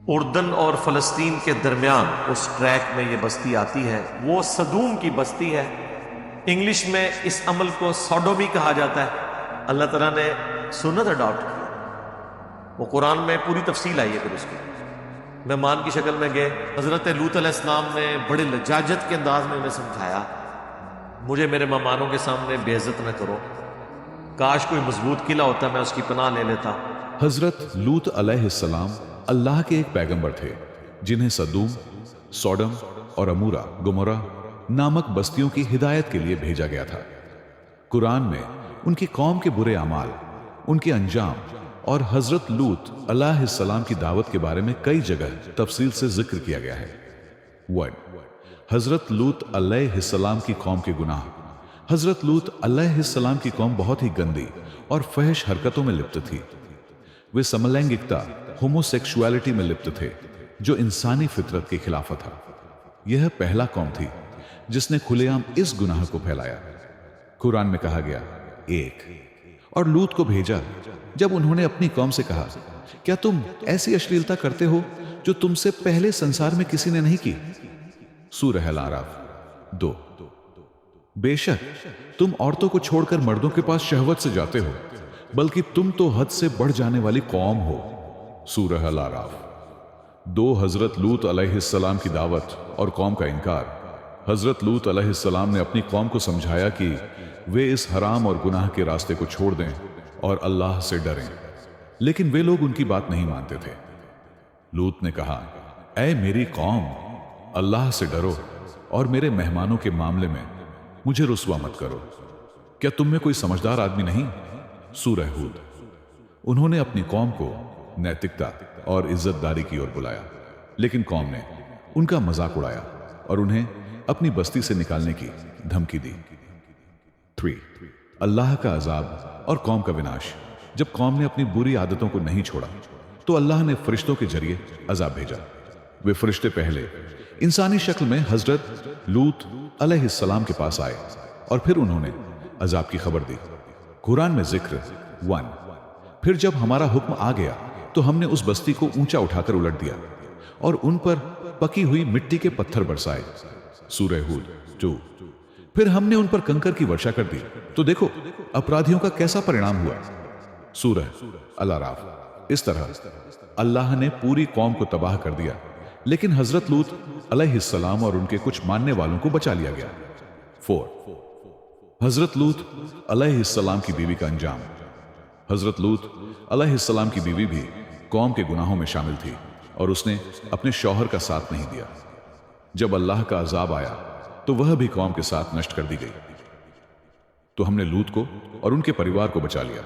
اردن اور فلسطین کے درمیان اس ٹریک میں یہ بستی آتی ہے، وہ صدوم کی بستی ہے۔ انگلش میں اس عمل کو سوڈومی کہا جاتا ہے۔ اللہ تعالیٰ نے سنت اڈاپٹ کی، وہ قرآن میں پوری تفصیل آئی ہے۔ پھر اس کی مہمان کی شکل میں گئے، حضرت لوط علیہ السلام نے بڑے لجاجت کے انداز میں انہیں سمجھایا، مجھے میرے مہمانوں کے سامنے بے عزت نہ کرو، کاش کوئی مضبوط قلعہ ہوتا میں اس کی پناہ لے لیتا۔ حضرت لوط علیہ السلام اللہ کے ایک پیغمبر تھے جنہیں صدوم، سوڈم اور امورا گمورا نامک بستیوں کی ہدایت کے لیے بھیجا گیا تھا۔ قرآن میں ان کی قوم کے برے اعمال، ان کے انجام اور حضرت لوط علیہ السلام کی دعوت کے بارے میں کئی جگہ تفصیل سے ذکر کیا گیا ہے۔ 1. حضرت لوط علیہ السلام کی قوم کے گناہ۔ حضرت لوط علیہ السلام کی قوم بہت ہی گندی اور فحش حرکتوں میں لپت تھی۔ وہ سملینگکتا، ہوموسیکشوالٹی میں لپت تھے جو انسانی فطرت کے خلاف تھا۔ یہ پہلا قوم تھی جس نے کھلے عام اس گناہ کو پھیلایا۔ قرآن میں کہا گیا 1. اور لوط کو بھیجا جب انہوں نے اپنی قوم سے کہا، کیا تم ایسی اشلیلتا کرتے ہو جو تم سے پہلے سنسار میں کسی نے نہیں کی؟ سورہ الاعراف 2. بے شک تم عورتوں کو چھوڑ کر مردوں کے پاس شہوت سے جاتے ہو، بلکہ تم تو حد سے بڑھ جانے والی قوم ہو۔ سورہ الاعراف 2. حضرت لوط علیہ السلام کی دعوت اور قوم کا انکار۔ حضرت لوط علیہ السلام نے اپنی قوم کو سمجھایا کہ وہ اس حرام اور گناہ کے راستے کو چھوڑ دیں اور اللہ سے ڈریں، لیکن وہ لوگ ان کی بات نہیں مانتے تھے۔ لوط نے کہا، اے میری قوم، اللہ سے ڈرو اور میرے مہمانوں کے معاملے میں مجھے رسوا مت کرو۔ کیا تم میں کوئی سمجھدار آدمی نہیں؟ سورہ ہود۔ انہوں نے اپنی قوم کو نیتکتا اور عزت داری کی اور بلایا، لیکن قوم نے ان کا مذاق اڑایا اور انہیں اپنی بستی سے نکالنے کی دھمکی دی۔ 3. اللہ کا عذاب اور قوم کا وناش۔ جب قوم نے اپنی بری عادتوں کو نہیں چھوڑا تو اللہ نے فرشتوں کے ذریعے عذاب بھیجا۔ وہ فرشتے پہلے انسانی شکل میں حضرت لوط علیہ السلام کے پاس آئے اور پھر انہوں نے عذاب کی خبر دی۔ قرآن میں ذکر 1. پھر جب ہمارا حکم آ گیا تو ہم نے اس بستی کو اونچا اٹھا کر الٹ دیا اور ان پر پکی ہوئی مٹی کے پتھر برسائے۔ سورہ ہود 2. پھر ہم نے ان پر کنکر کی ورشا کر دی تو دیکھو اپرادھیوں کا کیسا پرینام ہوا۔ سورہ الاعراف۔ اس طرح اللہ نے پوری قوم کو تباہ کر دیا، لیکن حضرت لوط علیہ السلام اور ان کے کچھ ماننے والوں کو بچا لیا گیا۔ 4. حضرت لوط علیہ السلام کی بیوی کا انجام۔ حضرت لوط علیہ السلام کی بیوی بھی قوم کے گناہوں میں شامل تھی اور اس نے اپنے شوہر کا ساتھ نہیں دیا۔ جب اللہ کا عذاب آیا تو وہ بھی قوم کے ساتھ نشٹ کر دی گئی۔ تو ہم نے لوط کو اور ان کے پریوار کو بچا لیا،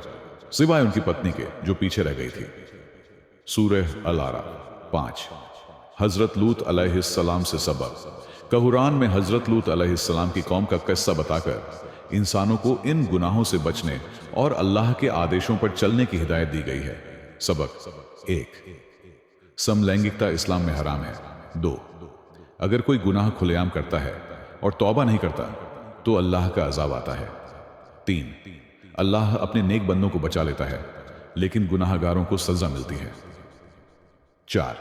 سوائے ان کی پتنی کے جو پیچھے رہ گئی تھی۔ سورہ الاعراف 5. حضرت لوط علیہ السلام سے سبق۔ قرآن میں حضرت لوط علیہ السلام کی قوم کا قصہ بتا کر انسانوں کو ان گناہوں سے بچنے اور اللہ کے آدیشوں پر چلنے کی ہدایت دی گئی ہے۔ سبق 1. سملینگکتا اسلام میں حرام ہے۔ 2. اگر کوئی گناہ کھلے عام کرتا ہے اور توبہ نہیں کرتا تو اللہ کا عذاب آتا ہے۔ 3. اللہ اپنے نیک بندوں کو بچا لیتا ہے لیکن گناہ گاروں کو سزا ملتی ہے۔ 4.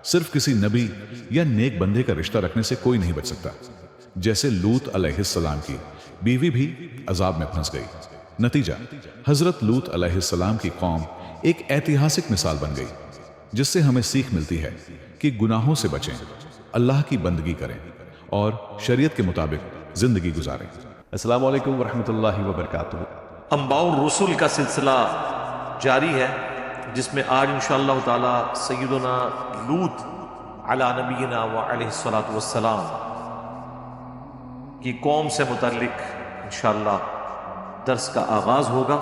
صرف کسی نبی یا نیک بندے کا رشتہ رکھنے سے کوئی نہیں بچ سکتا، جیسے لوط علیہ السلام کی بیوی بھی عذاب میں پھنس گئی۔ نتیجہ، حضرت لوط علیہ السلام کی قوم ایک ایتہاسک مثال بن گئی جس سے ہمیں سیکھ ملتی ہے کہ گناہوں سے بچیں، اللہ کی بندگی کریں اور شریعت کے مطابق زندگی گزاریں۔ السلام علیکم ورحمۃ اللہ وبرکاتہ۔ انباء الرسل کا سلسلہ جاری ہے، جس میں آج انشاءاللہ تعالی سیدنا لوط علی نبینا وعلیہ الصلاۃ والسلام کی قوم سے متعلق انشاءاللہ درس کا آغاز ہوگا۔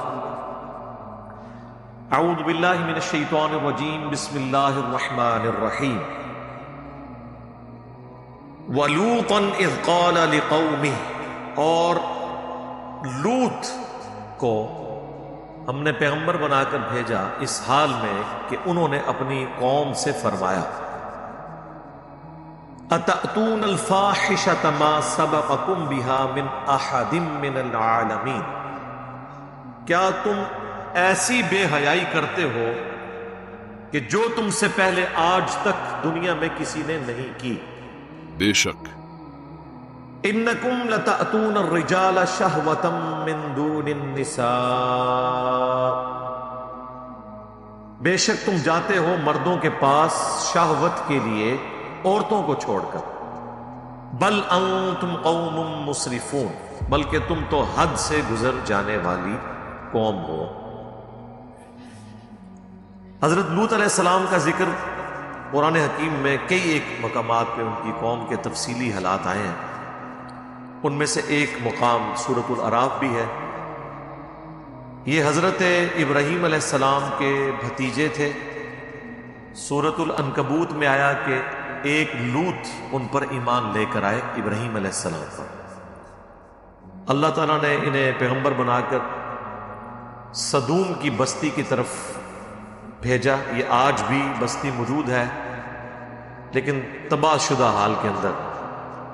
اعوذ باللہ من الشیطان الرجیم، بسم اللہ الرحمن الرحیم۔ وَلُوطًا إِذْ قَالَ لِقَوْمِهِ، اور لوط کو ہم نے پیغمبر بنا کر بھیجا اس حال میں کہ انہوں نے اپنی قوم سے فرمایا، أَتَأْتُونَ الْفَاحِشَةَ مَا سَبَقَكُمْ بِهَا مِنْ أَحَدٍ مِّنَ الْعَالَمِينَ، کیا تم ایسی بے حیائی کرتے ہو کہ جو تم سے پہلے آج تک دنیا میں کسی نے نہیں کی. بے شک انکم لتأتون الرجال شہوۃ من دون النساء، بے شک تم جاتے ہو مردوں کے پاس شہوت کے لیے عورتوں کو چھوڑ کر. بل انتم قوم مسرفون، بلکہ تم تو حد سے گزر جانے والی قوم ہو. حضرت لوط علیہ السلام کا ذکر قرآن حکیم میں کئی ایک مقامات پہ ان کی قوم کے تفصیلی حالات آئے ہیں. ان میں سے ایک مقام سورۃ الاعراف بھی ہے. یہ حضرت ابراہیم علیہ السلام کے بھتیجے تھے. سورۃ العنکبوت میں آیا کہ ایک لوط ان پر ایمان لے کر آئے ابراہیم علیہ السلام پر. اللہ تعالیٰ نے انہیں پیغمبر بنا کر سدوم کی بستی کی طرف بھیجا. یہ آج بھی بستی موجود ہے لیکن تباہ شدہ حال کے اندر.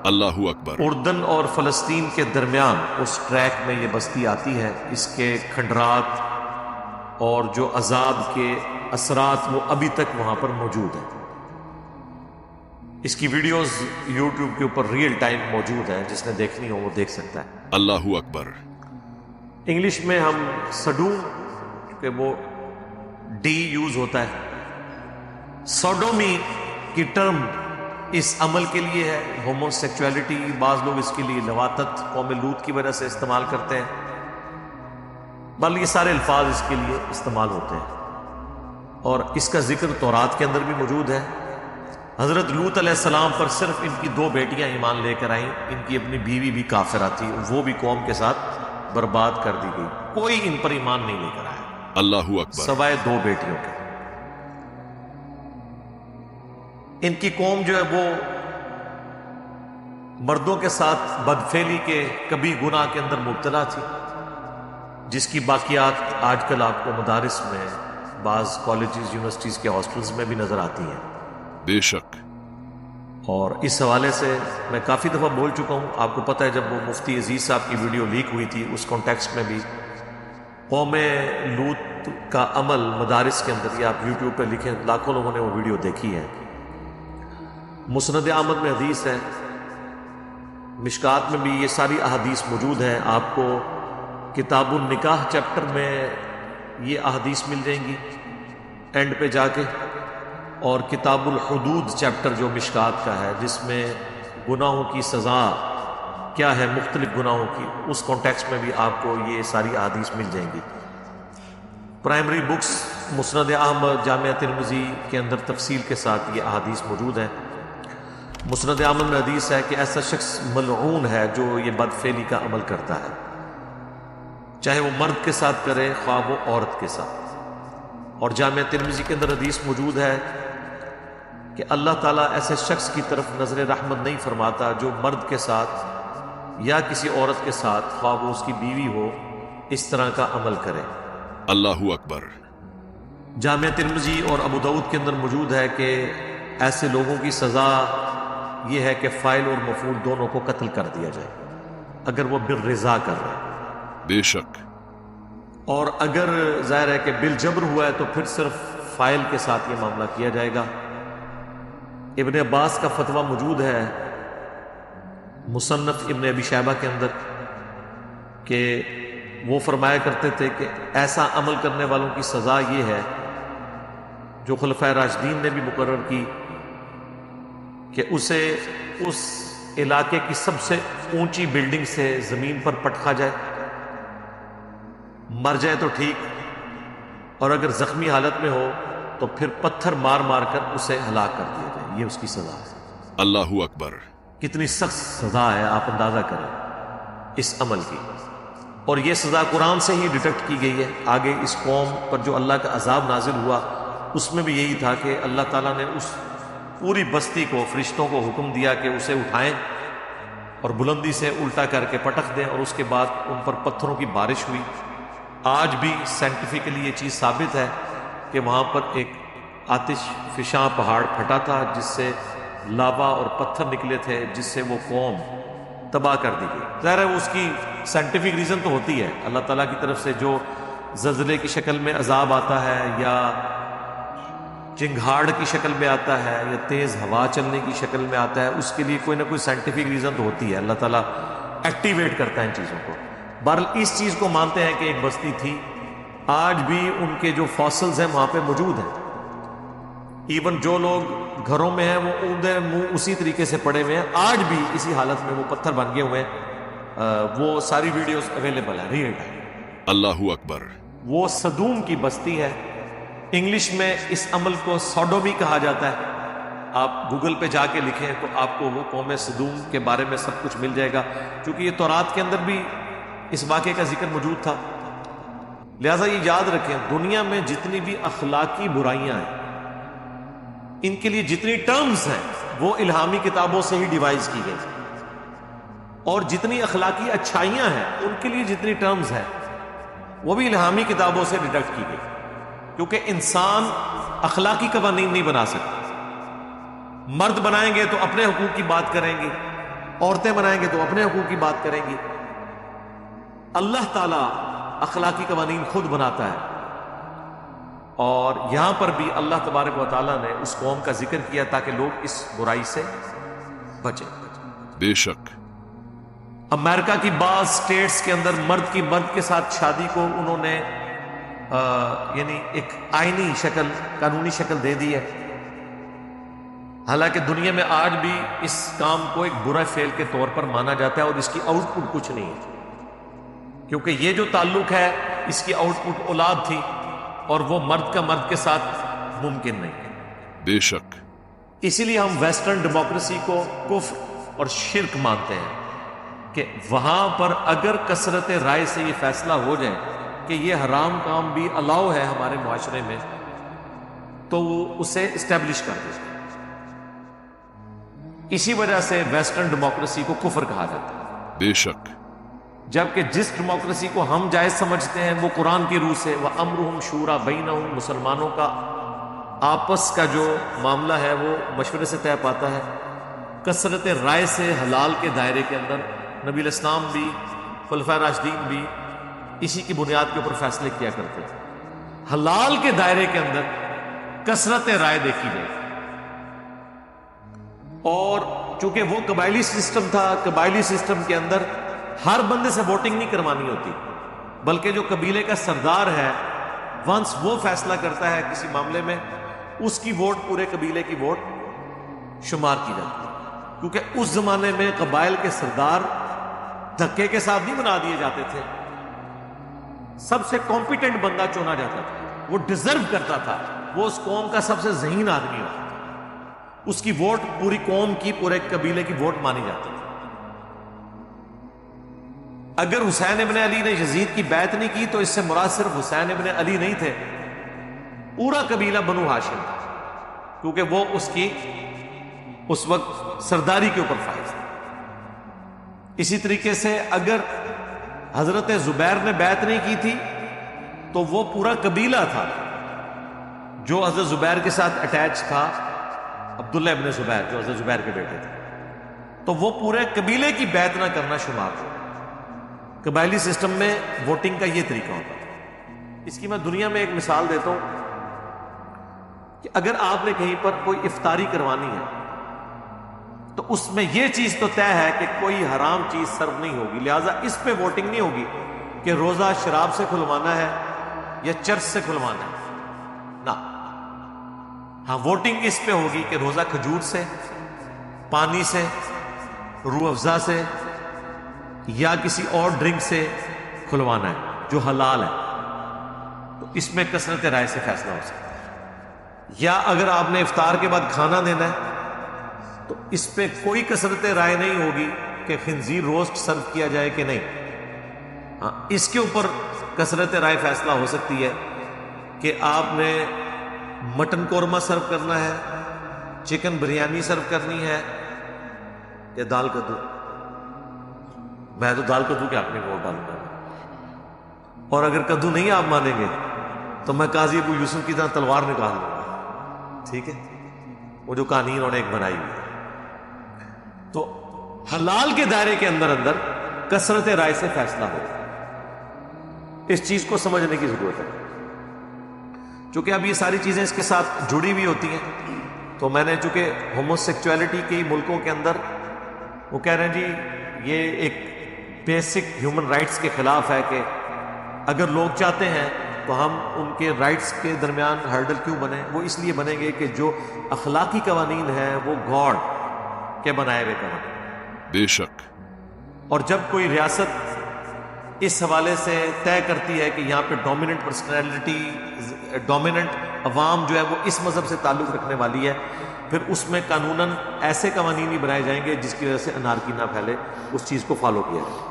اللہ اکبر. اردن اور فلسطین کے درمیان اس ٹریک میں یہ بستی آتی ہے. اس کے کھنڈرات اور جو عذاب کے اثرات وہ ابھی تک وہاں پر موجود ہیں. اس کی ویڈیوز یوٹیوب کے اوپر ریئل ٹائم موجود ہیں، جس نے دیکھنی ہو وہ دیکھ سکتا ہے. اللہ اکبر. انگلش میں ہم سڈوم، کہ وہ ڈی یوز ہوتا ہے. سوڈومی کی ٹرم اس عمل کے لیے ہے. ہومو سیکچولیٹی بعض لوگ اس کے لیے لواطت قوم لوط کی وجہ سے استعمال کرتے ہیں. بل یہ سارے الفاظ اس کے لیے استعمال ہوتے ہیں اور اس کا ذکر تورات کے اندر بھی موجود ہے. حضرت لوط علیہ السلام پر صرف ان کی 2 بیٹیاں ایمان لے کر آئیں. ان کی اپنی بیوی بھی کافرہ تھی، وہ بھی قوم کے ساتھ برباد کر دی گئی. کوئی ان پر ایمان نہیں لے کر آیا اللہ اکبر. سوائے 2 بیٹیوں کے. ان کی قوم جو ہے وہ مردوں کے ساتھ بدفعلی کے کبھی گناہ کے اندر مبتلا تھی، جس کی باقیات آج کل آپ کو مدارس میں، بعض کالجز یونیورسٹیز کے ہاسٹلز میں بھی نظر آتی ہیں. بے شک. اور اس حوالے سے میں کافی دفعہ بول چکا ہوں. آپ کو پتہ ہے جب وہ مفتی عزیز صاحب کی ویڈیو لیک ہوئی تھی، اس کانٹیکسٹ میں بھی قوم لوط کا عمل مدارس کے اندر، یہ آپ یوٹیوب پہ لکھیں، لاکھوں لوگوں نے وہ ویڈیو دیکھی ہے. مسند احمد میں حدیث ہے، مشکات میں بھی یہ ساری احادیث موجود ہیں. آپ کو کتاب النکاح چیپٹر میں یہ احادیث مل جائیں گی اینڈ پہ جا کے، اور کتاب الحدود چیپٹر جو مشکات کا ہے، جس میں گناہوں کی سزا کیا ہے مختلف گناہوں کی، اس کانٹیکسٹ میں بھی آپ کو یہ ساری احادیث مل جائیں گی. پرائمری بکس مسند احمد، جامعہ ترمذی کے اندر تفصیل کے ساتھ یہ احادیث موجود ہیں. مسند احمد میں حدیث ہے کہ ایسا شخص ملعون ہے جو یہ بدفعلی کا عمل کرتا ہے، چاہے وہ مرد کے ساتھ کرے خواہ وہ عورت کے ساتھ. اور جامعہ ترمذی کے اندر حدیث موجود ہے کہ اللہ تعالیٰ ایسے شخص کی طرف نظر رحمت نہیں فرماتا جو مرد کے ساتھ یا کسی عورت کے ساتھ، خواہ وہ اس کی بیوی ہو، اس طرح کا عمل کرے. اللہ اکبر. جامعہ ترمذی اور ابو داؤد کے اندر موجود ہے کہ ایسے لوگوں کی سزا یہ ہے کہ فاعل اور مفعول دونوں کو قتل کر دیا جائے اگر وہ بالرضا کر رہے ہیں. بے شک. اور اگر ظاہر ہے کہ بالجبر ہوا ہے تو پھر صرف فاعل کے ساتھ یہ معاملہ کیا جائے گا. ابن عباس کا فتویٰ موجود ہے مصنف ابن ابی شیبہ کے اندر کہ وہ فرمایا کرتے تھے کہ ایسا عمل کرنے والوں کی سزا یہ ہے جو خلفائے راشدین نے بھی مقرر کی کہ اسے اس علاقے کی سب سے اونچی بلڈنگ سے زمین پر پٹکا جائے، مر جائے تو ٹھیک، اور اگر زخمی حالت میں ہو تو پھر پتھر مار مار کر اسے ہلاک کر دیا جائے. یہ اس کی سزا ہے. اللہ اکبر. کتنی سخت سزا ہے، آپ اندازہ کریں اس عمل کی. اور یہ سزا قرآن سے ہی ڈیٹیکٹ کی گئی ہے. آگے اس قوم پر جو اللہ کا عذاب نازل ہوا اس میں بھی یہی تھا کہ اللہ تعالیٰ نے اس پوری بستی کو، فرشتوں کو حکم دیا کہ اسے اٹھائیں اور بلندی سے الٹا کر کے پٹک دیں، اور اس کے بعد ان پر پتھروں کی بارش ہوئی. آج بھی سائنٹیفکلی یہ چیز ثابت ہے کہ وہاں پر ایک آتش فشاں پہاڑ پھٹا تھا جس سے لاوا اور پتھر نکلے تھے، جس سے وہ قوم تباہ کر دی گئی. ظاہر ہے اس کی سائنٹیفک ریزن تو ہوتی ہے، اللہ تعالیٰ کی طرف سے جو زلزلے کی شکل میں عذاب آتا ہے یا چنگھاڑ کی شکل میں آتا ہے یا تیز ہوا چلنے کی شکل میں آتا ہے، اس کے لیے کوئی نہ کوئی سائنٹیفک ریزن تو ہوتی ہے، اللہ تعالیٰ ایکٹیویٹ کرتا ہے ان چیزوں کو۔ بہرحال اس چیز کو مانتے ہیں کہ ایک بستی تھی، آج بھی ان کے جو فاسلز ہیں وہاں پہ موجود ہیں، ایون جو لوگ گھروں میں ہیں وہ اوندے منہ اسی طریقے سے پڑے ہوئے ہیں، آج بھی اسی حالت میں وہ پتھر بن گئے ہوئے ہیں، وہ ساری ویڈیوز اویلیبل ہیں ریئل ٹائم۔ اللہ اکبر۔ وہ صدوم کی بستی ہے، انگلش میں اس عمل کو سوڈومی کہا جاتا ہے، آپ گوگل پہ جا کے لکھیں تو آپ کو وہ قوم صدوم کے بارے میں سب کچھ مل جائے گا، کیونکہ یہ تورات کے اندر بھی اس واقعے کا ذکر موجود تھا۔ لہٰذا یہ یاد رکھیں، دنیا میں جتنی بھی اخلاقی برائیاں ہیں، ان کے لیے جتنی ٹرمز ہیں وہ الہامی کتابوں سے ہی ڈیوائز کی گئی، اور جتنی اخلاقی اچھائیاں ہیں ان کے لیے جتنی ٹرمز ہیں وہ بھی الہامی کتابوں سے ڈیڈکٹ کی گئی، کیونکہ انسان اخلاقی قوانین نہیں بنا سکتا۔ مرد بنائیں گے تو اپنے حقوق کی بات کریں گے، عورتیں بنائیں گے تو اپنے حقوق کی بات کریں گی، اللہ تعالیٰ اخلاقی قوانین خود بناتا ہے۔ اور یہاں پر بھی اللہ تبارک و تعالیٰ نے اس قوم کا ذکر کیا تاکہ لوگ اس برائی سے بچیں۔ بے شک امریکہ کی بعض سٹیٹس کے اندر مرد کی مرد کے ساتھ شادی کو انہوں نے یعنی ایک آئینی شکل، قانونی شکل دے دی ہے، حالانکہ دنیا میں آج بھی اس کام کو ایک برا فعل کے طور پر مانا جاتا ہے اور اس کی آؤٹ پٹ کچھ نہیں ہے، کیونکہ یہ جو تعلق ہے اس کی آؤٹ پٹ اولاد تھی، اور وہ مرد کا مرد کے ساتھ ممکن نہیں ہے۔ بے شک اسی لیے ہم ویسٹرن ڈیموکریسی کو کفر اور شرک مانتے ہیں کہ وہاں پر اگر کثرت رائے سے یہ فیصلہ ہو جائے کہ یہ حرام کام بھی الاؤ ہے ہمارے معاشرے میں، تو وہ اسے اسٹیبلش کر دے۔ اسی وجہ سے ویسٹرن ڈیموکریسی کو کفر کہا جاتا ہے، بے شک جبکہ جس ڈیموکریسی کو ہم جائز سمجھتے ہیں وہ قرآن کی روح سے وَأَمْرُهُمْ شُورَى بَيْنَهُمْ، مسلمانوں کا آپس کا جو معاملہ ہے وہ مشورے سے طے پاتا ہے، کثرت رائے سے حلال کے دائرے کے اندر نبی الاسلام بھی خلفائے راشدین بھی اسی کی بنیاد کے اوپر فیصلے کیا کرتے ہیں۔ حلال کے دائرے کے اندر کثرت رائے دیکھی جائے، اور چونکہ وہ قبائلی سسٹم تھا، قبائلی سسٹم کے اندر ہر بندے سے ووٹنگ نہیں کروانی ہوتی، بلکہ جو قبیلے کا سردار ہے ونس وہ فیصلہ کرتا ہے کسی معاملے میں، اس کی ووٹ پورے قبیلے کی ووٹ شمار کی جاتی ہے، کیونکہ اس زمانے میں قبائل کے سردار دھکے کے ساتھ نہیں بنا دیے جاتے تھے، سب سے کمپیٹنٹ بندہ چنا جاتا تھا، وہ ڈیزرو کرتا تھا، وہ اس قوم کا سب سے ذہین آدمی ہوتا تھا، اس کی ووٹ پوری قوم کی، پورے قبیلے کی ووٹ مانی جاتی تھی۔ اگر حسین ابن علی نے یزید کی بیعت نہیں کی تو اس سے مراد صرف حسین ابن علی نہیں تھے، پورا قبیلہ بنو ہاشم تھا، کیونکہ وہ اس کی اس وقت سرداری کے اوپر فائز تھا۔ اسی طریقے سے اگر حضرت زبیر نے بیعت نہیں کی تھی تو وہ پورا قبیلہ تھا جو حضرت زبیر کے ساتھ اٹیچ تھا، عبداللہ ابن زبیر جو حضرت زبیر کے بیٹے تھے، تو وہ پورے قبیلے کی بیعت نہ کرنا شمار تھا۔ قبائلی سسٹم میں ووٹنگ کا یہ طریقہ ہوتا ہے۔ اس کی میں دنیا میں ایک مثال دیتا ہوں کہ اگر آپ نے کہیں پر کوئی افطاری کروانی ہے تو اس میں یہ چیز تو طے ہے کہ کوئی حرام چیز سرو نہیں ہوگی، لہٰذا اس پہ ووٹنگ نہیں ہوگی کہ روزہ شراب سے کھلوانا ہے یا چرچ سے کھلوانا ہے، نہ، ہاں ووٹنگ اس پہ ہوگی کہ روزہ کھجور سے، پانی سے، روح افزا سے یا کسی اور ڈرنک سے کھلوانا ہے جو حلال ہے، تو اس میں کثرت رائے سے فیصلہ ہو سکتا ہے۔ یا اگر آپ نے افطار کے بعد کھانا دینا ہے تو اس پہ کوئی کثرت رائے نہیں ہوگی کہ خنزیر روسٹ سرو کیا جائے کہ نہیں، ہاں اس کے اوپر کثرت رائے فیصلہ ہو سکتی ہے کہ آپ نے مٹن قورمہ سرو کرنا ہے، چکن بریانی سرو کرنی ہے یا دال کدو۔ میں تو دال کدو کے حق میں ووٹ ڈالوں گا، اور اگر کدو نہیں آپ مانیں گے تو میں قاضی ابو یوسف کی طرح تلوار نکال لوں گا، ٹھیک ہے، وہ جو کہانی انہوں نے ایک بنائی ہوئی ہے۔ تو حلال کے دائرے کے اندر اندر کثرت رائے سے فیصلہ ہو، اس چیز کو سمجھنے کی ضرورت ہے۔ چونکہ اب یہ ساری چیزیں اس کے ساتھ جڑی ہوئی ہوتی ہیں، تو میں نے چونکہ ہومو سیکچویلٹی کے ملکوں کے اندر وہ کہہ رہے ہیں جی یہ ایک بیسک ہیومن رائٹس کے خلاف ہے کہ اگر لوگ چاہتے ہیں تو ہم ان کے رائٹس کے درمیان ہرڈل کیوں بنیں؟ وہ اس لیے بنیں گے کہ جو اخلاقی قوانین ہیں وہ گاڈ کے بنائے ہوئے قوانین، بے شک، اور جب کوئی ریاست اس حوالے سے طے کرتی ہے کہ یہاں پہ ڈومیننٹ پرسنالٹی، ڈومیننٹ عوام جو ہے وہ اس مذہب سے تعلق رکھنے والی ہے، پھر اس میں قانوناً ایسے قوانین ہی بنائے جائیں گے جس کی وجہ سے انارکی نہ پھیلے، اس چیز کو فالو کیا جائے۔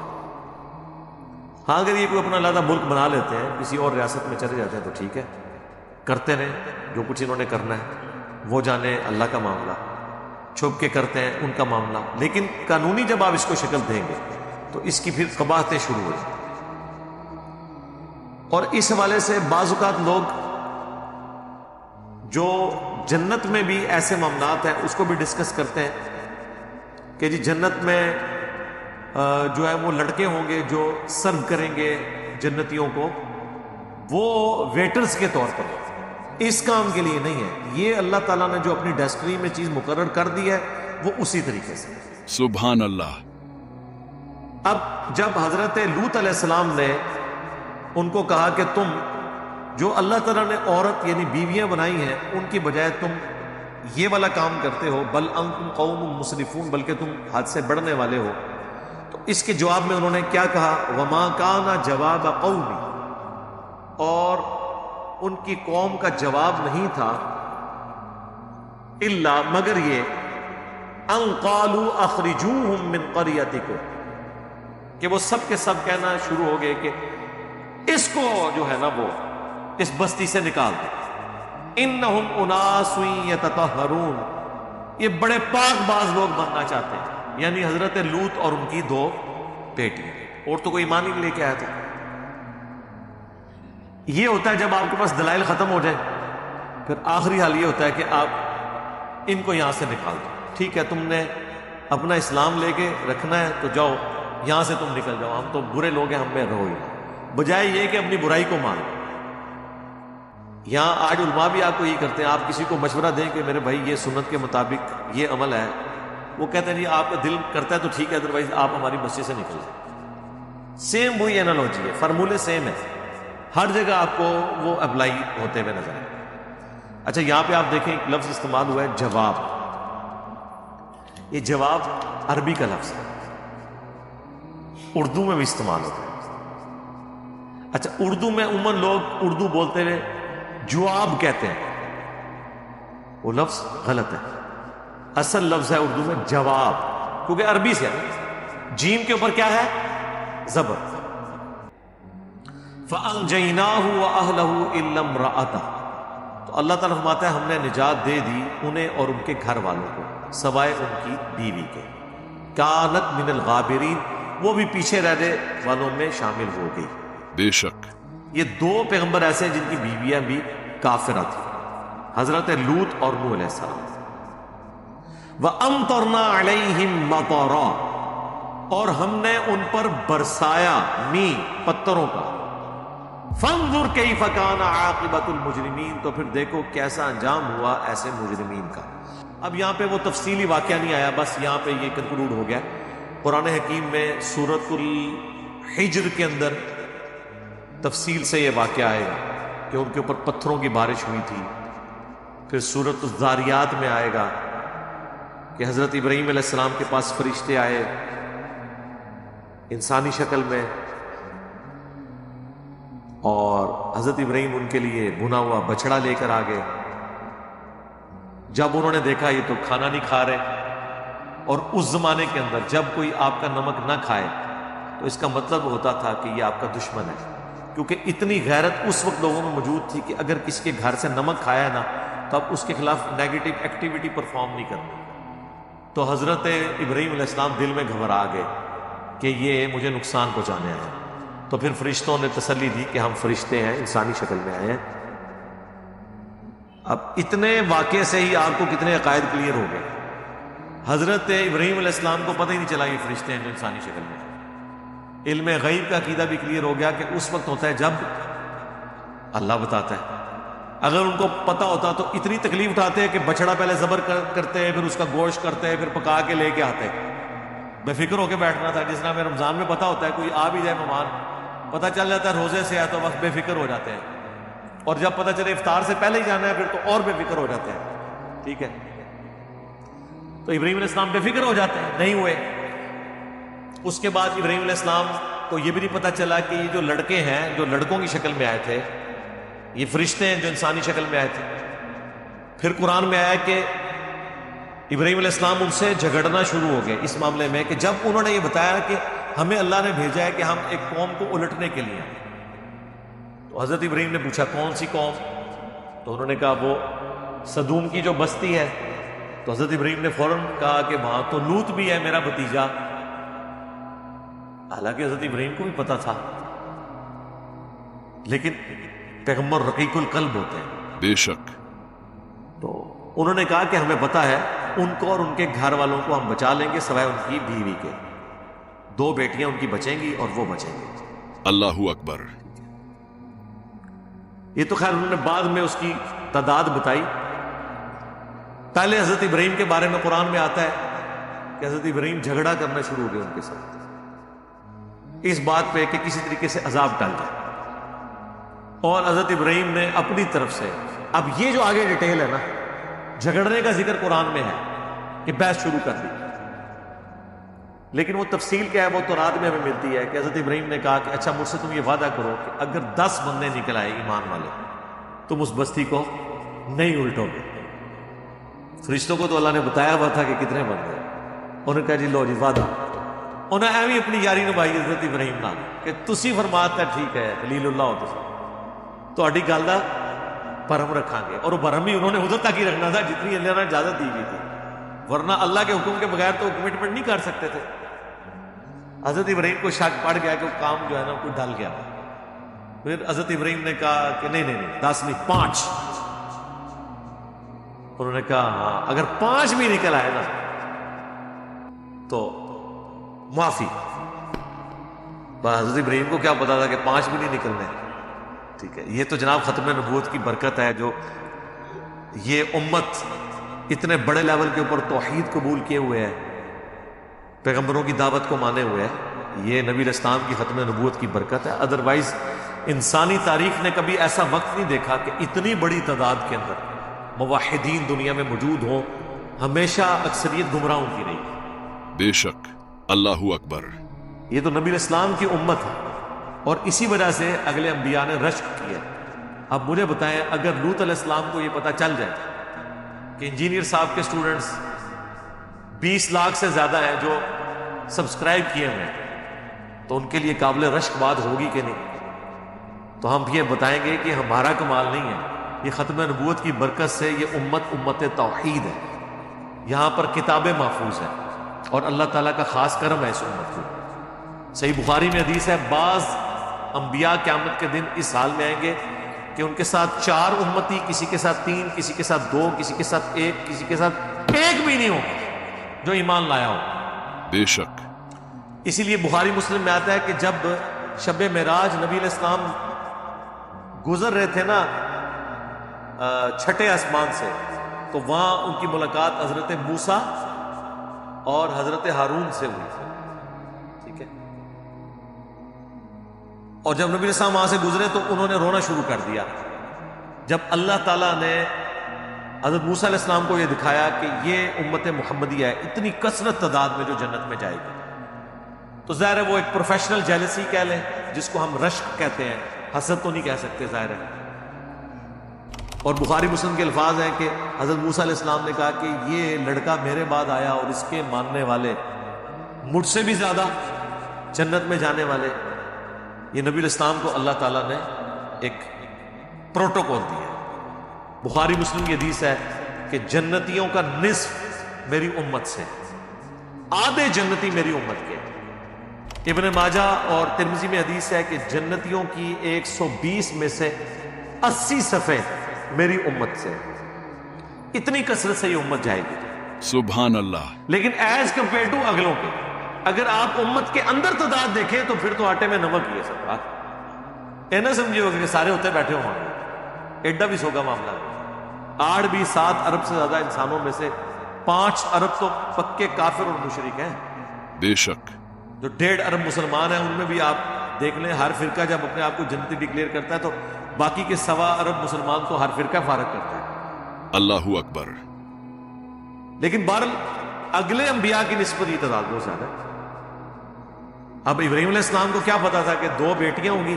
ہاں اگر یہ کوئی اپنا علیحدہ ملک بنا لیتے ہیں، کسی اور ریاست میں چلے جاتے ہیں تو ٹھیک ہے، کرتے رہیں جو کچھ انہوں نے کرنا ہے، وہ جانے اللہ کا معاملہ، چھپ کے کرتے ہیں ان کا معاملہ، لیکن قانونی جب آپ اس کو شکل دیں گے تو اس کی پھر قباحتیں شروع ہو جائیں۔ اور اس حوالے سے بعض اوقات لوگ جو جنت میں بھی ایسے معاملات ہیں اس کو بھی ڈسکس کرتے ہیں کہ جی جنت میں جو ہے وہ لڑکے ہوں گے جو سرو کریں گے جنتیوں کو، وہ ویٹرز کے طور پر، اس کام کے لیے نہیں ہے، یہ اللہ تعالیٰ نے جو اپنی ڈیسٹنی میں چیز مقرر کر دی ہے وہ اسی طریقے سے۔ سبحان اللہ۔ اب جب حضرت لوط علیہ السلام نے ان کو کہا کہ تم جو اللہ تعالیٰ نے عورت یعنی بیویاں بنائی ہیں ان کی بجائے تم یہ والا کام کرتے ہو، بل انتم قوم مسرفون، بلکہ تم حد سے بڑھنے والے ہو، تو اس کے جواب میں انہوں نے کیا کہا؟ وما کان جواب قومی، اور ان کی قوم کا جواب نہیں تھا الا مگر یہ ان قالوا اخرجوہم من قریتکم، کہ وہ سب کے سب کہنا شروع ہو گئے کہ اس کو جو ہے نا وہ اس بستی سے نکال دو، انہم اناس یتطہرون، یہ بڑے پاک باز لوگ بننا چاہتے ہیں، یعنی حضرت لوط اور ان کی دو بیٹیاں، اور تو کوئی ایمان ہی نہیں لے کے آیا تھا۔ یہ ہوتا ہے جب آپ کے پاس دلائل ختم ہو جائیں، پھر آخری حال یہ ہوتا ہے کہ آپ ان کو یہاں سے نکال دو، ٹھیک ہے تم نے اپنا اسلام لے کے رکھنا ہے تو جاؤ یہاں سے تم نکل جاؤ، ہم تو برے لوگ ہیں، ہم میں رہو ہی، بجائے یہ کہ اپنی برائی کو مان لو۔ یہاں آج علماء بھی آپ کو یہ کرتے ہیں، آپ کسی کو مشورہ دیں کہ میرے بھائی یہ سنت کے مطابق یہ عمل ہے، وہ کہتے ہیں جی آپ کا دل کرتا ہے تو ٹھیک ہے، ادروائز آپ ہماری مسجد سے نکل جائیں۔ سیم وہی انالوجی ہے، فارمولے سیم ہے، ہر جگہ آپ کو وہ اپلائی ہوتے ہوئے نظر آئے۔ اچھا یہاں پہ آپ دیکھیں ایک لفظ استعمال ہوا ہے جواب، یہ جواب عربی کا لفظ ہے، اردو میں بھی استعمال ہوتا ہے۔ اچھا اردو میں عموماً لوگ اردو بولتے ہوئے جواب کہتے ہیں، وہ لفظ غلط ہے، اصل لفظ ہے اردو میں جواب، کیونکہ عربی سے ہے، جیم کے اوپر کیا ہے؟ زبر۔ فَأَنْجَيْنَاهُ وَأَهْلَهُ إِلَّا امْرَأَتَهُ، تو اللہ تعالیٰ فرماتا ہے ہم نے نجات دے دی انہیں اور ان کے گھر والوں کو، سوائے ان کی بیوی کے، کانت من الغابرین، وہ بھی پیچھے رہنے والوں میں شامل ہو گئی۔ بے شک یہ دو پیغمبر ایسے ہیں جن کی بیویاں بھی کافرہ تھیں، حضرت لوط اور نوح علیہ السلام۔ وَأَمْطَرْنَا عَلَيْهِمْ مَطَرًا، اور ہم نے ان پر برسایا می پتھروں کا، فَانظُرْ كَيْفَ كَانَ عَاقِبَةُ الْمُجْرِمِينَ، تو پھر دیکھو کیسا انجام ہوا ایسے مجرمین کا۔ اب یہاں پہ وہ تفصیلی واقعہ نہیں آیا، بس یہاں پہ یہ کنکلوڈ ہو گیا۔ قرآن حکیم میں سورۃ الحجر کے اندر تفصیل سے یہ واقعہ آئے گا کہ ان کے اوپر پتھروں کی بارش ہوئی تھی، پھر سورۃ الذاریات میں آئے گا کہ حضرت ابراہیم علیہ السلام کے پاس فرشتے آئے انسانی شکل میں، اور حضرت ابراہیم ان کے لیے بھنا ہوا بچڑا لے کر آ گئے۔ جب انہوں نے دیکھا یہ تو کھانا نہیں کھا رہے، اور اس زمانے کے اندر جب کوئی آپ کا نمک نہ کھائے تو اس کا مطلب ہوتا تھا کہ یہ آپ کا دشمن ہے، کیونکہ اتنی غیرت اس وقت لوگوں میں موجود تھی کہ اگر کسی کے گھر سے نمک کھایا ہے نا تو اب اس کے خلاف نیگیٹو ایکٹیویٹی پرفارم نہیں کرنا۔ تو حضرت ابراہیم علیہ السلام دل میں گھبرا گئے کہ یہ مجھے نقصان پہنچانے آئے ہیں، تو پھر فرشتوں نے تسلی دی کہ ہم فرشتے ہیں، انسانی شکل میں آئے ہیں۔ اب اتنے واقعے سے ہی آپ کو کتنے عقائد کلیئر ہو گئے۔ حضرت ابراہیم علیہ السلام کو پتہ ہی نہیں چلا یہ فرشتے ہیں جو انسانی شکل میں۔ علم غیب کا عقیدہ بھی کلیئر ہو گیا کہ اس وقت ہوتا ہے جب اللہ بتاتا ہے، اگر ان کو پتہ ہوتا تو اتنی تکلیف اٹھاتے کہ بچڑا پہلے ذبح کرتے ہیں، پھر اس کا گوشت کرتے ہیں، پھر پکا کے لے کے آتے. بے فکر ہو کے بیٹھنا تھا. جس طرح ہمیں رمضان میں پتہ ہوتا ہے کوئی آ بھی جائے مہمان، پتہ چل جاتا ہے روزے سے ہے تو وقت بے فکر ہو جاتے ہیں، اور جب پتہ چلے افطار سے پہلے ہی جانا ہے پھر تو اور بے فکر ہو جاتے ہیں. ٹھیک ہے، تو ابراہیم علیہ السلام بے فکر ہو جاتے ہیں، نہیں ہوئے. اس کے بعد ابراہیم علیہ السلام کو یہ بھی نہیں پتہ چلا کہ یہ جو لڑکے ہیں جو لڑکوں کی شکل میں آئے تھے، یہ فرشتے ہیں جو انسانی شکل میں آئے تھے. پھر قرآن میں آیا کہ ابراہیم علیہ السلام ان سے جھگڑنا شروع ہو گئے اس معاملے میں کہ جب انہوں نے یہ بتایا کہ ہمیں اللہ نے بھیجا ہے کہ ہم ایک قوم کو الٹنے کے لیے. تو حضرت ابراہیم نے پوچھا کون سی قوم؟ تو انہوں نے کہا وہ سدوم کی جو بستی ہے. تو حضرت ابراہیم نے فوراً کہا کہ وہاں تو لوط بھی ہے میرا بھتیجا. حالانکہ حضرت ابراہیم کو بھی پتا تھا، لیکن پیغمبر رقیق القلب ہوتے ہیں. بے شک. تو انہوں نے کہا کہ ہمیں پتا ہے ان کو اور ان کے گھر والوں کو ہم بچا لیں گے سوائے ان کی بیوی کے. 2 بیٹیاں ان کی بچیں گی اور وہ بچیں گے. اللہ اکبر. یہ تو خیر انہوں نے بعد میں اس کی تعداد بتائی. پہلے حضرت ابراہیم کے بارے میں قرآن میں آتا ہے کہ حضرت ابراہیم جھگڑا کرنا شروع ہو گئے ان کے ساتھ اس بات پہ کہ کسی طریقے سے عذاب ٹال جائے. اور حضرت ابراہیم نے اپنی طرف سے، اب یہ جو آگے ڈیٹیل ہے نا، جھگڑنے کا ذکر قرآن میں ہے کہ بحث شروع کر دی، لیکن وہ تفصیل کیا ہے وہ تورات میں ہمیں ملتی ہے کہ حضرت ابراہیم نے کہا کہ اچھا مجھ سے تم یہ وعدہ کرو کہ اگر 10 بندے نکل آئے ایمان والے تم اس بستی کو نہیں الٹو گے. فرشتوں کو تو اللہ نے بتایا ہوا تھا کہ کتنے بندے. انہوں نے کہا جی لو جی وعدہ. انہیں ایویں اپنی یاری نبھائی حضرت ابراہیم نال کہ تسی فرماتا ٹھیک ہے خلیل اللہ ہو تسی گل دا برہم رکھاں گے. اور وہ برہم بھی انہوں نے ادھر تک ہی رکھنا تھا جتنی اللہ نے اجازت دی ہوئی تھی، ورنہ اللہ کے حکم کے بغیر تو کمٹمنٹ نہیں کر سکتے تھے. حضرت ابراہیم کو شک پڑ گیا کہ وہ کام جو ہے نا کوئی ڈل گیا. پھر حضرت ابراہیم نے کہا کہ نہیں 10 نہیں 5. انہوں نے کہا ہاں اگر 5 بھی نکل آئے نا تو معافی. حضرت ابراہیم کو کیا پتا تھا کہ 5 بھی نہیں نکلنے. ٹھیک ہے، یہ تو جناب ختم نبوت کی برکت ہے جو یہ امت اتنے بڑے لیول کے اوپر توحید قبول کیے ہوئے ہے، پیغمبروں کی دعوت کو مانے ہوئے ہے. یہ نبی علیہ السلام کی ختم نبوت کی برکت ہے. ادروائز انسانی تاریخ نے کبھی ایسا وقت نہیں دیکھا کہ اتنی بڑی تعداد کے اندر موحدین دنیا میں موجود ہوں. ہمیشہ اکثریت گمراہوں کی رہی. بے شک. اللہ اکبر. یہ تو نبی علیہ السلام کی امت ہے اور اسی وجہ سے اگلے انبیاء نے رشک کیا. اب مجھے بتائیں اگر لوط علیہ السلام کو یہ پتہ چل جائے کہ انجینئر صاحب کے سٹوڈنٹس 20 لاکھ سے زیادہ ہیں جو سبسکرائب کیے ہوئے ہیں تو ان کے لیے قابل رشک بات ہوگی کہ نہیں؟ تو ہم یہ بتائیں گے کہ ہمارا کمال نہیں ہے، یہ ختم نبوت کی برکت سے یہ امت توحید ہے. یہاں پر کتابیں محفوظ ہیں اور اللہ تعالیٰ کا خاص کرم ہے اس امت کو. صحیح بخاری میں حدیث ہے بعض انبیاء قیامت کے دن اس حال میں آئیں گے کہ ان کے ساتھ 4 امتی، کسی کے ساتھ 3، کسی کے ساتھ 2، کسی کے ساتھ 1، کسی کے ساتھ 1 بھی نہیں ہو جو ایمان لایا ہو. بے شک. اسی لیے بخاری مسلم میں آتا ہے کہ جب شب معراج نبی علیہ السلام گزر رہے تھے نا 6ٹھے آسمان سے، تو وہاں ان کی ملاقات حضرت موسیٰ اور حضرت ہارون سے ہوئی تھی. ٹھیک ہے، اور جب نبی علیہ السلام وہاں سے گزرے تو انہوں نے رونا شروع کر دیا جب اللہ تعالیٰ نے حضرت موسیٰ علیہ السلام کو یہ دکھایا کہ یہ امت محمدیہ ہے اتنی کثرت تعداد میں جو جنت میں جائے گی. تو ظاہر ہے وہ ایک پروفیشنل جیلسی کہہ لیں جس کو ہم رشک کہتے ہیں، حسد تو نہیں کہہ سکتے ظاہر ہے. اور بخاری مسلم کے الفاظ ہیں کہ حضرت موسیٰ علیہ السلام نے کہا کہ یہ لڑکا میرے بعد آیا اور اس کے ماننے والے مجھ سے بھی زیادہ جنت میں جانے والے. یہ نبی علیہ السلام کو اللہ تعالیٰ نے ایک پروٹوکول دیا. بخاری مسلم کی حدیث ہے کہ جنتیوں کا نصف میری امت سے، آدھے جنتی میری امت کے. ابن ماجہ اور ترمذی میں حدیث ہے کہ جنتیوں کی 120 میں سے 80 صفحے میری امت سے. اتنی کثرت سے یہ امت جائے گی. سبحان اللہ. لیکن ایز کمپیئر ٹو اگلوں کے اگر آپ امت کے اندر تعداد دیکھیں تو پھر تو آٹے میں نمک ہی ہے سب بات. نہ سمجھے ہوگا کہ سارے ہوتے بیٹھے ہوں گے. ایڈا بھی سوگا معاملہ نہیں. 7 ارب سے زیادہ انسانوں میں سے 5 ارب تو پکے کافر اور مشرک ہیں. بے شک. جو 1.5 ارب مسلمان ہیں ان میں بھی آپ دیکھ لیں، ہر فرقہ جب اپنے آپ کو جنتی ڈکلیئر کرتا ہے تو باقی کے 1.25 ارب مسلمان کو ہر فرقہ فارغ کرتا ہے. اللہ اکبر. لیکن بہرحال اگلے انبیاء کی نسبت یہ تعداد بہت زیادہ ہے. اب ابراہیم علیہ السلام کو کیا پتا تھا کہ 2 بیٹیاں ہوں گی،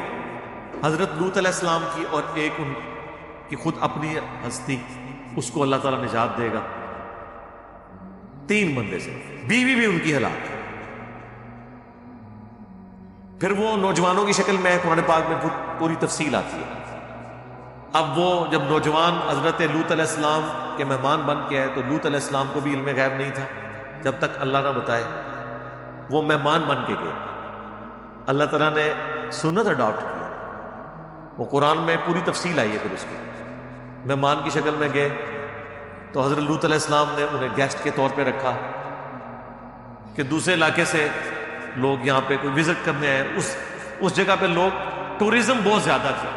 حضرت لوط علیہ السلام کی اور ایک ان کی خود اپنی ہستی، اس کو اللہ تعالیٰ نجات دے گا. 3 بندے سے، بیوی بھی ان کی ہلاک. پھر وہ نوجوانوں کی شکل میں قرآن پاک میں پوری تفصیل آتی ہے. اب وہ جب نوجوان حضرت لوط علیہ السلام کے مہمان بن کے آئے تو لوط علیہ السلام کو بھی علم غیب نہیں تھا جب تک اللہ نہ بتائے. وہ مہمان بن کے گئے، اللہ تعالیٰ نے سنت اڈاپٹ کی. وہ قرآن میں پوری تفصیل آئی ہے. پھر اس کی مہمان کی شکل میں گئے تو حضرت لوط علیہ السلام نے انہیں گیسٹ کے طور پہ رکھا کہ دوسرے علاقے سے لوگ یہاں پہ کوئی وزٹ کرنے آئے. اس جگہ پہ لوگ ٹورزم بہت زیادہ تھے،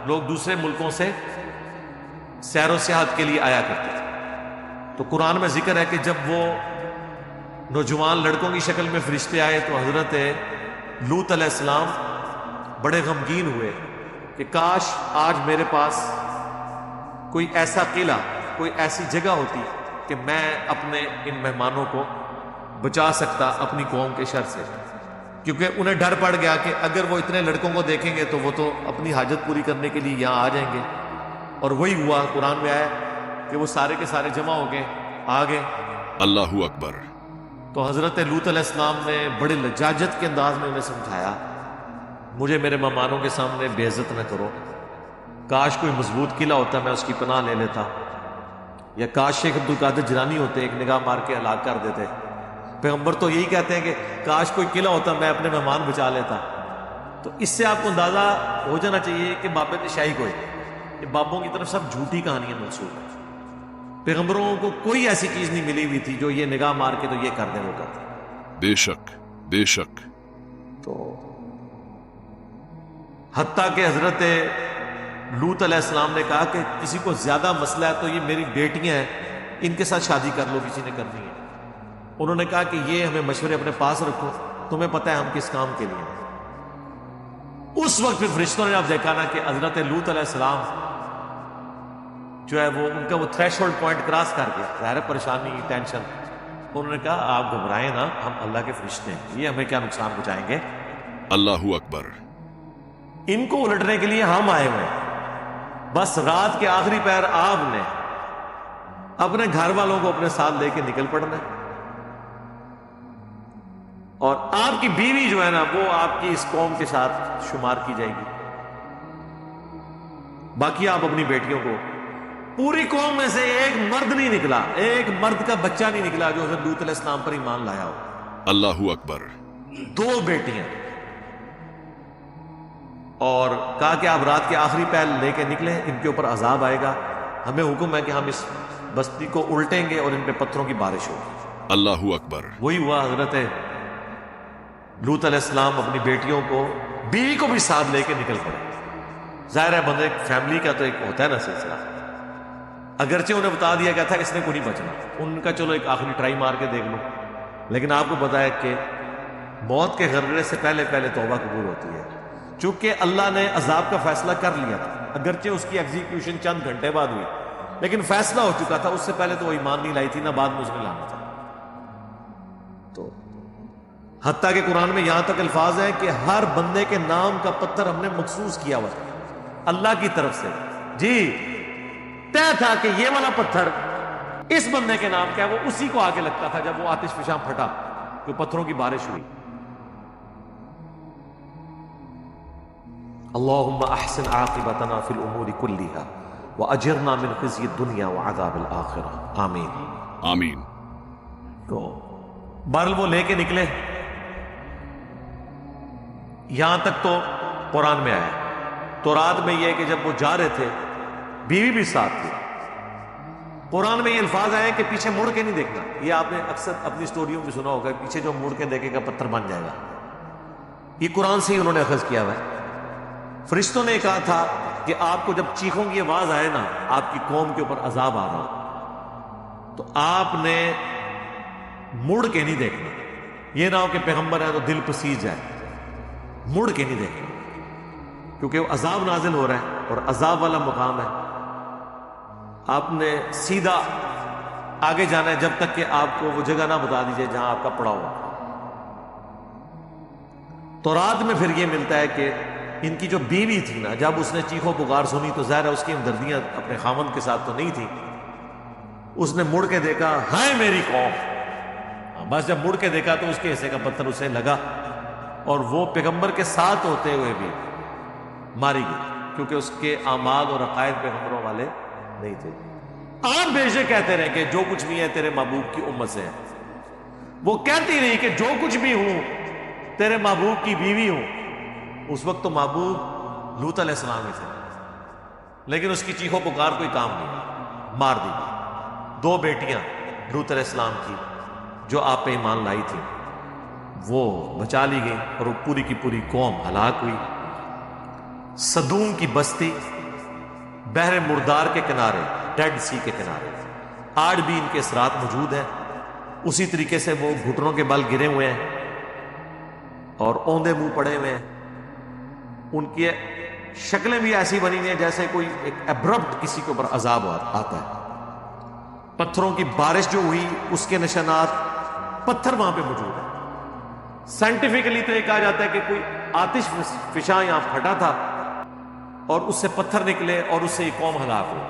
لوگ دوسرے ملکوں سے سیر و سیاحت کے لیے آیا کرتے تھے. تو قرآن میں ذکر ہے کہ جب وہ نوجوان لڑکوں کی شکل میں فرشتے آئے تو حضرت لوط علیہ السلام بڑے غمگین ہوئے کہ کاش آج میرے پاس کوئی ایسا قلعہ، کوئی ایسی جگہ ہوتی کہ میں اپنے ان مہمانوں کو بچا سکتا اپنی قوم کے شر سے. کیونکہ انہیں ڈر پڑ گیا کہ اگر وہ اتنے لڑکوں کو دیکھیں گے تو وہ تو اپنی حاجت پوری کرنے کے لیے یہاں آ جائیں گے. اور وہی ہوا. قرآن میں آیا کہ وہ سارے کے سارے جمع ہو گئے، آ گئے. اللہ اکبر. تو حضرت لوط علیہ السلام نے بڑے لجاجت کے انداز میں انہیں سمجھایا، مجھے میرے مہمانوں کے سامنے بے عزت نہ کرو. کاش کوئی مضبوط قلعہ ہوتا میں اس کی پناہ لے لیتا، یا کاش شیخ عبد القادر جیلانی ہوتے ایک نگاہ مار کے ہلاک کر دیتے. پیغمبر تو یہی کہتے ہیں کہ کاش کوئی قلعہ ہوتا میں اپنے مہمان بچا لیتا. تو اس سے آپ کو اندازہ ہو جانا چاہیے کہ بابت شاہی کوئی، یہ بابوں کی طرف سب جھوٹی کہانیاں منسوخ ہیں. پیغمبروں کو کوئی ایسی چیز نہیں ملی ہوئی تھی جو یہ نگاہ مار کے تو یہ کر دیں وہ کرتے. بے شک بے شک. تو حتیٰ کہ حضرت لوط علیہ السلام نے کہا کہ کسی کو زیادہ مسئلہ ہے تو یہ میری بیٹیاں ہیں، ان کے ساتھ شادی کر لو کسی نے کرنی ہے. انہوں نے کہا کہ یہ ہمیں مشورے اپنے پاس رکھو، تمہیں پتہ ہے ہم کس کام کے لیے ہیں. اس وقت پھر فرشتوں نے آپ دیکھا نا کہ حضرت لوط علیہ السلام جو ہے وہ ان کا وہ تھریش ہولڈ پوائنٹ کراس کر گیا. ظاہر پریشانی، ٹینشن. انہوں نے کہا آپ گھبرائیں نا، ہم اللہ کے فرشتے ہیں، یہ ہمیں کیا نقصان پہنچائیں گے. اللہ اکبر. ان کو الٹنے کے لیے ہم آئے ہوئے ہیں. بس رات کے آخری پہر آپ نے اپنے گھر والوں کو اپنے ساتھ لے کے نکل پڑنا ہے. اور آپ کی بیوی جو ہے نا وہ آپ کی اس قوم کے ساتھ شمار کی جائے گی. باقی آپ اپنی بیٹیوں کو، پوری قوم میں سے ایک مرد نہیں نکلا، ایک مرد کا بچہ نہیں نکلا جو حضرت لوط علیہ السلام پر ایمان لایا ہو. اللہ اکبر. 2 بیٹیاں. اور کہا کہ آپ رات کے آخری پہر لے کے نکلیں، ان کے اوپر عذاب آئے گا، ہمیں حکم ہے کہ ہم اس بستی کو الٹیں گے اور ان پہ پتھروں کی بارش ہوگی. اللہ اکبر. وہی ہوا. حضرت لوط علیہ السلام اپنی بیٹیوں کو، بیوی کو بھی ساتھ لے کے نکل پڑے. ظاہر ہے بندے فیملی کا تو ایک ہوتا ہے نا سلسلہ. اگرچہ انہیں بتا دیا گیا تھا اس نے کوئی نہیں بچنا، ان کا چلو ایک آخری ٹرائی مار کے دیکھ لو. لیکن آپ کو پتا ہے کہ موت کے غرغرے سے پہلے پہلے توبہ قبول ہوتی ہے. چونکہ اللہ نے عذاب کا فیصلہ کر لیا تھا، اگرچہ اس کی ایگزیکیوشن چند گھنٹے بعد ہوئی، لیکن فیصلہ ہو چکا تھا. اس سے پہلے تو وہ ایمان نہیں لائی تھی، نہ بعد میں اس نے لانا تھا. تو حتیٰ کہ قرآن میں یہاں تک الفاظ ہیں کہ ہر بندے کے نام کا پتھر ہم نے مخصوص کیا ہوا تھا اللہ کی طرف سے. جی طے تھا کہ یہ والا پتھر اس بندے کے نام کا ہے، وہ اسی کو آگے لگتا تھا جب وہ آتش فشاں پھٹا، جو پتھروں کی بارش ہوئی. اللہم احسن عاقبتنا فی الامور کلہا واجرنا من خزی الدنیا وعذاب الآخرہ. آمین آمین. تو بہرحال وہ لے کے نکلے. یہاں تک تو قرآن میں آیا. تورات میں یہ کہ جب وہ جا رہے تھے بیوی بھی ساتھ تھی. قرآن میں یہ الفاظ آئے کہ پیچھے مڑ کے نہیں دیکھنا. یہ آپ نے اکثر اپنی سٹوریوں میں سنا ہوگا، پیچھے جو مڑ کے دیکھے گا پتھر بن جائے گا. یہ قرآن سے ہی انہوں نے اخذ کیا ہوا ہے. فرشتوں نے کہا تھا کہ آپ کو جب چیخوں کی آواز آئے نا آپ کی قوم کے اوپر عذاب آ رہا ہو، تو آپ نے مڑ کے نہیں دیکھنا. یہ نہ ہو کہ پیغمبر ہے تو دل پسیج جائے. مڑ کے نہیں دیکھنا، کیونکہ وہ عذاب نازل ہو رہا ہے اور عذاب والا مقام ہے. آپ نے سیدھا آگے جانا ہے جب تک کہ آپ کو وہ جگہ نہ بتا دیجئے جہاں آپ کا پڑاؤ ہو. تورات میں پھر یہ ملتا ہے کہ ان کی جو بیوی تھی نا، جب اس نے چیخو پکار سنی تو ظاہر ہے اس کی ہمدردیاں اپنے خاوند کے ساتھ تو نہیں تھی. اس نے مڑ کے دیکھا، ہائے میری قوم. بس جب مڑ کے دیکھا تو اس کے حصے کا پتھر اسے لگا اور وہ پیغمبر کے ساتھ ہوتے ہوئے بھی ماری گئی، کیونکہ اس کے اعمال اور عقائد پیغمبروں والے نہیں تھے. آپ بے شک کہتے رہے کہ جو کچھ بھی ہے تیرے محبوب کی امت سے ہے. وہ کہتی رہی کہ جو کچھ بھی ہوں تیرے محبوب کی بیوی ہوں. اس وقت تو محبوب لوط علیہ السلام ہی تھے، لیکن اس کی چیخو پکار کوئی کام نہیں، مار دی. 2 بیٹیاں لوط علیہ السلام کی جو آپ پہ ایمان لائی تھی وہ بچا لی گئی اور وہ پوری کی پوری قوم ہلاک ہوئی. سدوم کی بستی بحر مردار کے کنارے، ڈیڈ سی کے کنارے، آج بھی ان کے اثرات موجود ہیں. اسی طریقے سے وہ گھٹنوں کے بل گرے ہوئے ہیں اور اوندے منہ پڑے ہوئے ہیں. ان کی شکلیں بھی ایسی بنی ہوئی ہیں جیسے کوئی ایک ایبرپٹ کسی کے اوپر عذاب آتا ہے. پتھروں کی بارش جو ہوئی اس کے نشانات پتھر وہاں پہ موجود ہیں. سائنٹیفکلی تو یہ کہا جاتا ہے کہ کوئی آتش فشاں یہاں پھٹا تھا اور اس سے پتھر نکلے اور اس سے یہ قوم ہلاک ہو.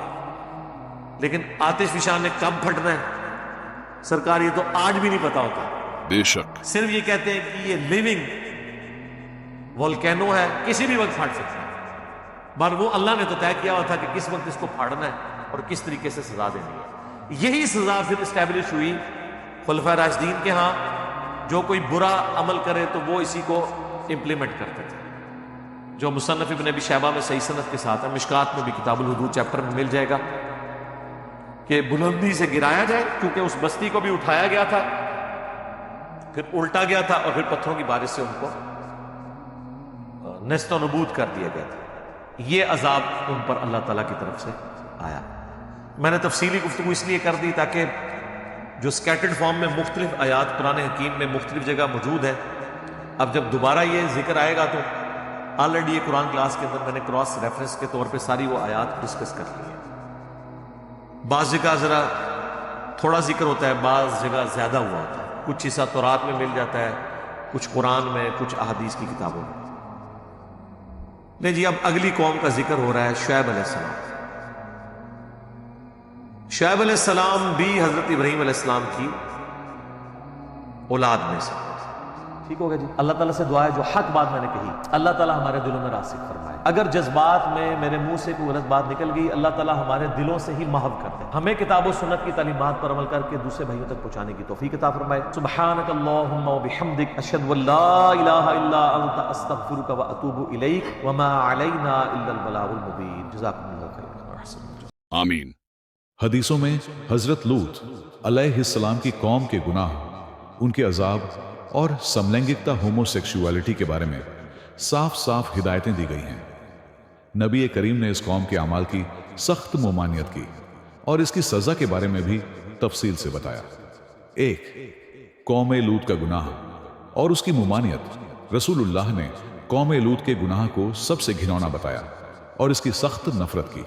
لیکن آتش فشاں نے کب پھٹنا ہے سرکار یہ تو آج بھی نہیں پتا ہوتا. بے شک صرف یہ کہتے ہیں کہ یہ لیونگ والکینو ہے، کسی بھی وقت پھٹ سکتا ہے. بار وہ اللہ نے تو طے کیا ہوا تھا کہ کس وقت اس کو پھاڑنا ہے اور کس طریقے سے سزا دینی ہے. یہی سزا پھر اسٹیبلش ہوئی خلفائے راشدین کے ہاں. جو کوئی برا عمل کرے تو وہ اسی کو امپلیمنٹ کرتے تھے، جو مصنف ابن ابی شیبہ میں صحیح سند کے ساتھ ہے. مشکات میں بھی کتاب الحدود چیپٹر میں مل جائے گا کہ بلندی سے گرایا جائے، کیونکہ اس بستی کو بھی اٹھایا گیا تھا، پھر الٹا گیا تھا اور پھر پتھروں کی بارش سے ان کو نیست و نبود کر دیا گیا تھا. یہ عذاب ان پر اللہ تعالیٰ کی طرف سے آیا. میں نے تفصیلی گفتگو اس لیے کر دی تاکہ جو سکیٹرڈ فارم میں مختلف آیات قرآن حکیم میں مختلف جگہ موجود ہیں، اب جب دوبارہ یہ ذکر آئے گا تو آلریڈی یہ قرآن کلاس کے اندر میں نے کراس ریفرنس کے طور پہ ساری وہ آیات ڈسکس کر لی ہیں. بعض جگہ ذرا تھوڑا ذکر ہوتا ہے، بعض جگہ زیادہ ہوا ہوتا ہے. کچھ حصہ تورات میں مل جاتا ہے، کچھ قرآن میں، کچھ احادیث کی کتابوں میں. نہیں جی، اب اگلی قوم کا ذکر ہو رہا ہے، شعیب علیہ السلام. شعیب علیہ السلام بھی حضرت ابراہیم علیہ السلام کی اولاد میں سے. ٹھیک ہوگا جی. اللہ تعالیٰ سے دعا ہے جو حق بات میں نے کہی اللہ تعالیٰ ہمارے دلوں میں راسخ فرمائے. اگر جذبات میں میرے منہ سے کوئی غلط بات نکل گئی، اللہ تعالیٰ ہمارے دلوں سے ہی محو کر دے. ہمیں کتاب و سنت کی تعلیمات پر عمل کر کے دوسرے بھائیوں تک پہنچانے کی توفیق عطا فرمائے. سبحانک اللہم و بحمدک، اشہد ان لا الہ الا انت، استغفرک و اتوب الیک، وما علینا الا البلاغ المبین. جزاکم اللہ خیر. آمین. حدیثوں میں حضرت لوط علیہ السلام کی قوم کے گناہ، ان کے عذاب اور سملینگکتا ہومو سیکشولیٹی کے بارے میں صاف صاف ہدایتیں دی گئی ہیں. نبی کریم نے اس قوم کے اعمال کی سخت ممانعت کی اور اس کی سزا کے بارے میں بھی تفصیل سے بتایا. 1. قوم لوط کا گناہ اور اس کی ممانعت. رسول اللہ نے قوم لوط کے گناہ کو سب سے گھنونا بتایا اور اس کی سخت نفرت کی.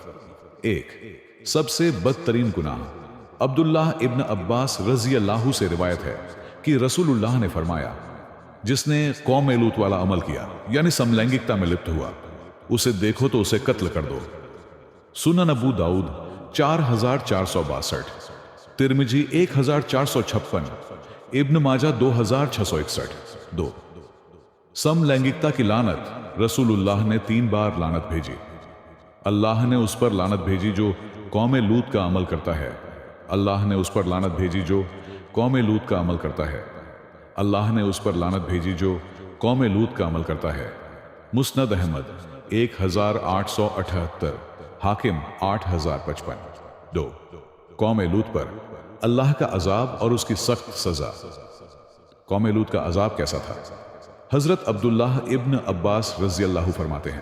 1. سب سے بدترین گناہ. عبداللہ ابن عباس رضی اللہ سے روایت ہے کہ رسول اللہ نے فرمایا، جس نے قوم لوط والا عمل کیا یعنی سملینگکتا میں لپت ہوا، اسے دیکھو تو اسے قتل کر دو. سنن ابو داؤد 4462، ترمذی 1456، ابن ماجہ 2661. 2. سملینگکتا کی لعنت. رسول اللہ نے 3 بار لعنت بھیجی. اللہ نے اس پر لعنت بھیجی جو قوم لوط کا عمل کرتا ہے. اللہ نے اس پر لعنت بھیجی جو قوم لوط کا عمل کرتا ہے. اللہ نے اس پر لعنت بھیجی جو قوم لوط کا عمل کرتا ہے. مسند احمد 1878، حاکم 8055. 2. قوم لوط پر اللہ کا عذاب اور اس کی سخت سزا. قوم لوط کا عذاب کیسا تھا؟ حضرت عبداللہ ابن عباس رضی اللہ فرماتے ہیں،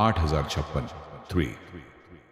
8056। 3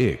1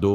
2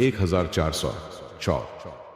1404।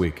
1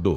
2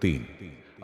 3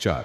4